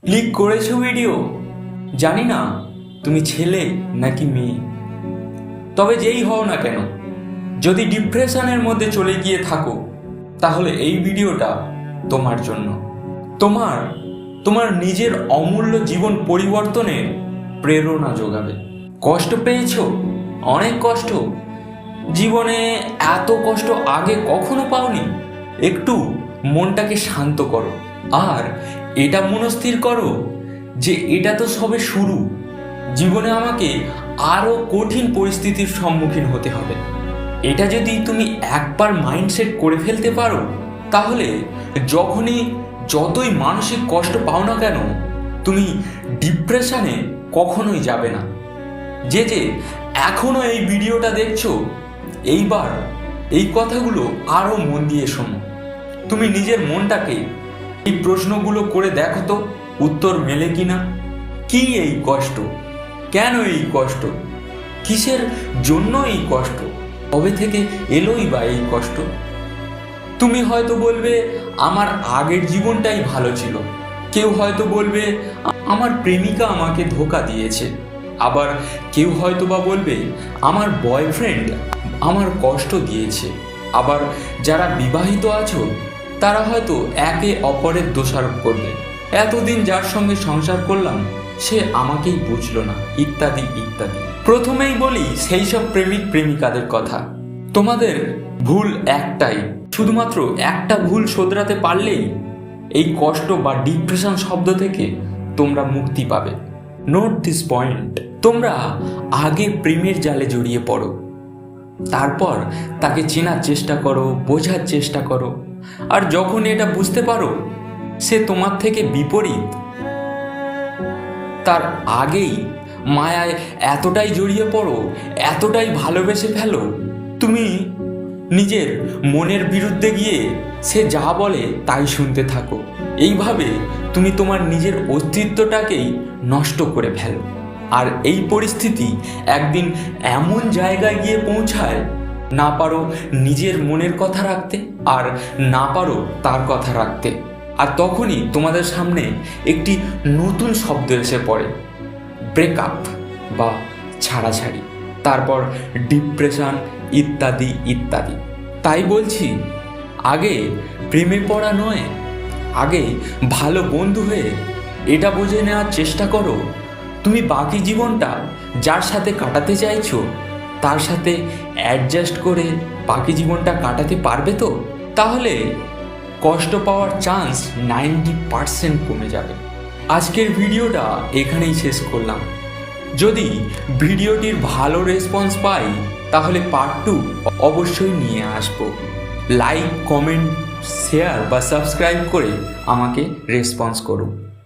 Click করেছো video, জানি না তুমি ছেলে নাকি মেয়ে, তবে যেই হও না কেন, যদি ডিপ্রেশনের মধ্যে চলে গিয়ে থাকো তাহলে এই ভিডিওটা তোমার জন্য। তোমার নিজের অমূল্য জীবন পরিবর্তনের প্রেরণা যোগাবে। কষ্ট পেয়েছো, অনেক কষ্ট, জীবনে এত কষ্ট আগে কখনো পাওনি। একটু মনটাকে শান্ত করো আর এটা মনস্থির করো যে এটা তো সবে শুরু। জীবনে আমাকে আরো কঠিন পরিস্থিতির সম্মুখীন হতে হবে। এটা যদি তুমি একবার মাইন্ডসেট করে ফেলতে পারো তাহলে যতই মানসিক কষ্ট পাও না কেন, তুমি ডিপ্রেশনে কখনোই যাবে না। যে এখনো এই ভিডিওটা দেখছো, এইবার এই কথাগুলো আরো মন দিয়ে শোনো। তুমি নিজের মনটাকে এই প্রশ্নগুলো করে দেখো তো উত্তর মেলে কিনা। কি এই কষ্ট? কেন এই কষ্ট? কিসের জন্য এই কষ্ট? কবে থেকে এলোই বা এই কষ্ট? তুমি হয়তো বলবে আমার আগের জীবনটাই ভালো ছিল, কেউ হয়তো বলবে আমার প্রেমিকা আমাকে ধোঁকা দিয়েছে, আবার কেউ হয়তো বা বলবে আমার বয়ফ্রেন্ড আমার কষ্ট দিয়েছে, আবার যারা বিবাহিত আছো তারা হয়তো একে অপরের দোষারোপ করবে, এতদিন যার সঙ্গে সংসার করলাম সে আমাকেই বুঝলো না, ইত্যাদি ইত্যাদি। প্রথমেই বলি সেই সব প্রেমিক প্রেমিকাদের কথা। তোমাদের ভুল একটাই, শুধুমাত্র একটা ভুল শোধরাতে পারলেই এই কষ্ট বা ডিপ্রেশন শব্দ থেকে তোমরা মুক্তি পাবে। Note this point. তোমরা আগে প্রেমের জালে জড়িয়ে পড়ো, তারপর তাকে চেনার চেষ্টা করো, বোঝার চেষ্টা করো, আর যখন এটা বুঝতে পারো সে তোমার থেকে বিপরীত, তার আগেই মায়ায় এতটাই জড়িয়ে পড়ো, এতটাই ভালোবেসে ফেলো, তুমি নিজের মনের বিরুদ্ধে গিয়ে সে যা বলে তাই শুনতে থাকো। এইভাবে তুমি তোমার নিজের অস্তিত্বটাকেই নষ্ট করে ফেলো। আর এই পরিস্থিতি একদিন এমন জায়গায় গিয়ে পৌঁছায়, না পারো নিজের মনের কথা রাখতে আর না পারো তার কথা রাখতে। আর তখনই তোমাদের সামনে একটি নতুন শব্দ এসে পড়ে, ব্রেকআপ বা ছাড়াছাড়ি, তারপর ডিপ্রেশন ইত্যাদি ইত্যাদি। তাই বলছি, আগে প্রেমে পড়া নয়, আগে ভালো বন্ধু হয়ে এটা বুঝে নেওয়ার চেষ্টা করো তুমি বাকি জীবনটা যার সাথে কাটাতে চাইছো তার সাথে অ্যাডজাস্ট করে বাকি জীবনটা কাটাতে পারবে তো? তাহলে কষ্ট পাওয়ার চান্স 90% কমে যাবে। আজকের ভিডিওটা এখানেই শেষ করলাম। যদি ভিডিওটির ভালো রেসপন্স পাই তাহলে পার্ট 2 অবশ্যই নিয়ে আসবো। লাইক, কমেন্ট, শেয়ার বা সাবস্ক্রাইব করে আমাকে রেসপন্স করুন।